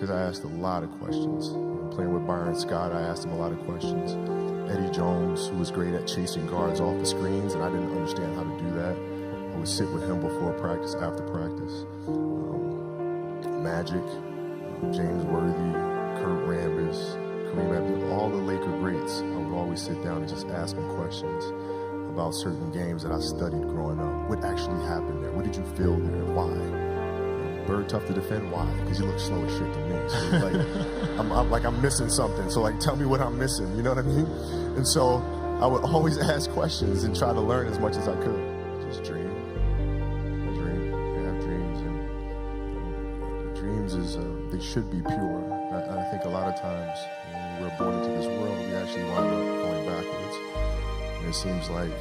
because I asked a lot of questions. Playing with Bryant Scott, I asked him a lot of questions. Eddie Jones, who was great at chasing guards off the screens, and I didn't understand how to do that. I would sit with him before practice, after practice. Magic, James Worthy, Kurt Rambis, Kareem Abdul, all the Laker greats. I would always sit down and just ask them questions about certain games that I studied growing up. What actually happened there? What did you feel there? Why? Bird tough to defend? Why? Because he looks slow as shit to me. So I'm missing something. So tell me what I'm missing. You know what I mean? And so I would always ask questions and try to learn as much as I could. Just dream. Have dreams, and dreams they should be pure. I think a lot of times when we're born into this world, we actually wind up going backwards. And it seems like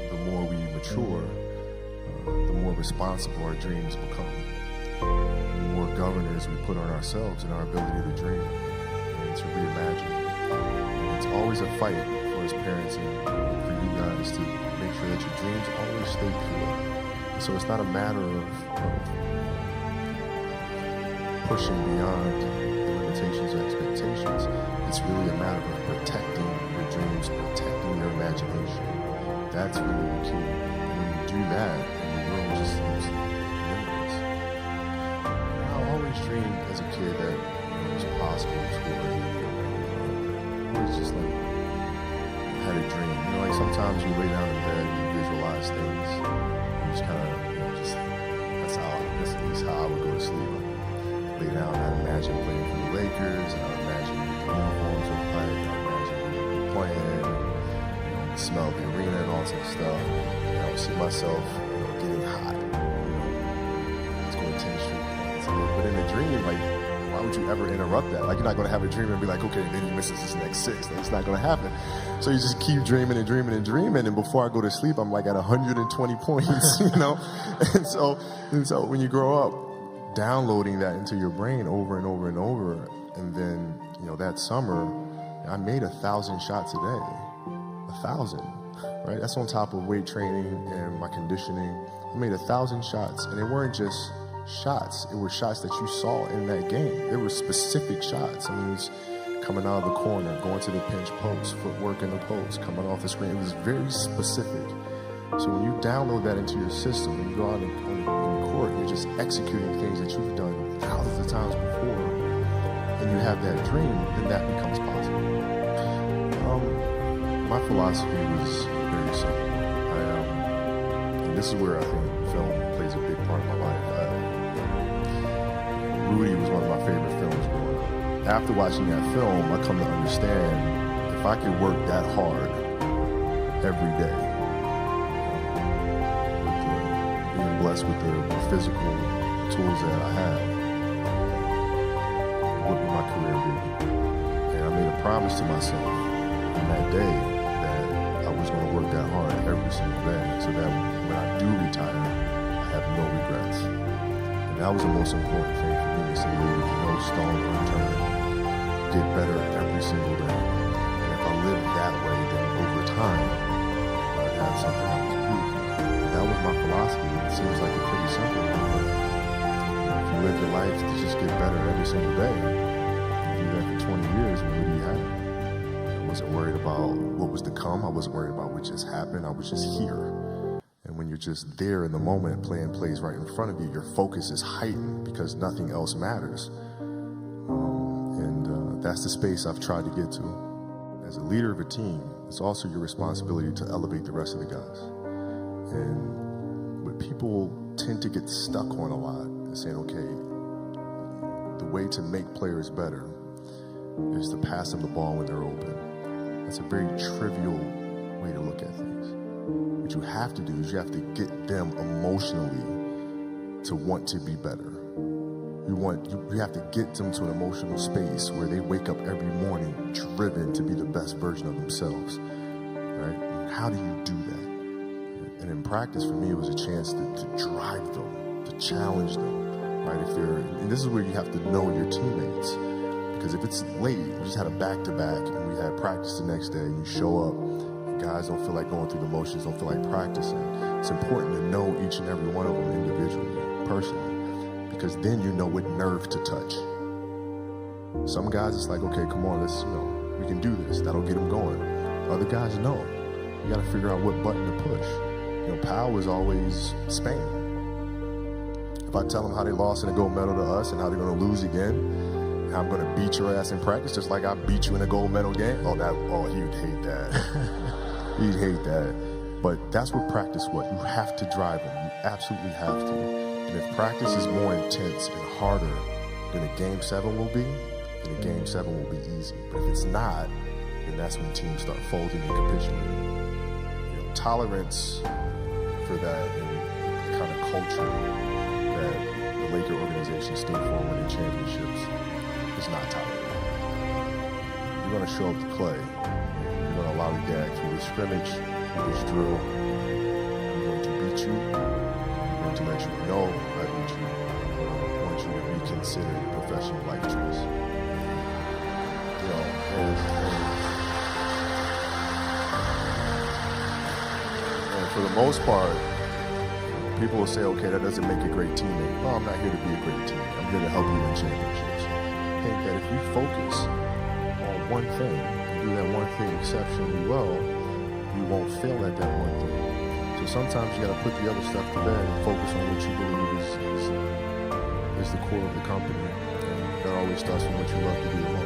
the more we mature, the more responsible our dreams become. The more governors we put on ourselves and our ability to dream and to reimagine. And it's always a fight for us parents and for you guys to make sure that your dreams always stay pure. So it's not a matter of pushing beyond the limitations or expectations. It's really a matter of protecting your dreams, protecting your imagination. That's really the key. When you do that, the world just seems limitless. I always dreamed as a kid that it was possible to score. It was just I had a dream. Sometimes you lay down in bed and you visualize things. You just kind of, that's at least how I would go to sleep. Lay down, I'd imagine playing for the Lakers, and I'd imagine what the uniforms would play, I'd imagine playing, and smell the arena and all that stuff. And I would see myself, getting hot, scoring 10 straight points. But in a dream, why would you ever interrupt that? You're not going to have a dream and be like, okay, then he misses his next 6. It's not going to happen. So you just keep dreaming and dreaming and dreaming, and before I go to sleep, I'm at 120 points, And so when you grow up, downloading that into your brain over and over and over, and then that summer I made 1,000 shots a day. 1,000, right? That's on top of weight training and my conditioning. I made 1,000 shots, and they weren't just shots. It were shots that you saw in that game. They were specific shots. It was coming out of the corner, going to the pinch post, footwork in the post, coming off the screen. It was very specific. So when you download that into your system and you go out on the court, you're just executing things that you've done thousands of times before, and you have that dream, then that becomes possible. My philosophy was very simple. And this is where I think film plays a big part of my life. Rudy was one of my favorite films growing up. After watching that film, I come to understand if I could work that hard every day, being blessed with the physical tools that I have, what would my career be? And I made a promise to myself on that day that I was going to work that hard every single day, so that when I do retire, I have no regrets. And that was the most important thing for me, to say, leave no stone unturned, get better every single day. And if I live that way, then over time, I'd have something that was beautiful. That was my philosophy. It seems like it's pretty simple, but if you live your life to just get better every single day, you do that for 20 years, and what do you have? I wasn't worried about what was to come. I wasn't worried about what just happened. I was just here. And when you're just there in the moment, playing plays right in front of you, your focus is heightened because nothing else matters. And that's the space I've tried to get to. As a leader of a team, it's also your responsibility to elevate the rest of the guys. And what people tend to get stuck on a lot is saying, okay, the way to make players better is to pass them the ball when they're open. That's a very trivial way to look at things. What you have to do is you have to get them emotionally to want to be better. You have to get them to an emotional space where they wake up every morning driven to be the best version of themselves, right? And how do you do that? And in practice, for me, it was a chance to drive them, to challenge them, right? And this is where you have to know your teammates, because if it's late, we just had a back-to-back, and we had practice the next day, and you show up, and guys don't feel like going through the motions, don't feel like practicing. It's important to know each and every one of them individually, personally, because then you know what nerve to touch. Some guys, it's like, okay, come on, let's, we can do this. That'll get them going. Other guys, no. You got to figure out what button to push. Powell is always Spain. If I tell them how they lost in a gold medal to us and how they're going to lose again, and how I'm going to beat your ass in practice, just like I beat you in a gold medal game, he would hate that. He'd hate that. But that's what practice was. You have to drive him. You absolutely have to. And if practice is more intense and harder than a Game 7 will be, then a Game 7 will be easy. But if it's not, then that's when teams start folding and capitulating. Tolerance for that and the kind of culture that the Laker organization stood for winning championships is not tolerated. You're going to show up to play. You're going to lollygag through the scrimmage, through this drill. I'm going to beat you. I'm going to let you know I beat you. I want you to reconsider your professional life choice. For the most part, people will say, okay, that doesn't make a great teammate. No, I'm not here to be a great teammate. I'm here to help you win championships. I think that if we focus on one thing and do that one thing exceptionally well, we won't fail at that one thing. So sometimes you got to put the other stuff to bed and focus on what you believe is the core of the company. And that always starts from what you love to do the most.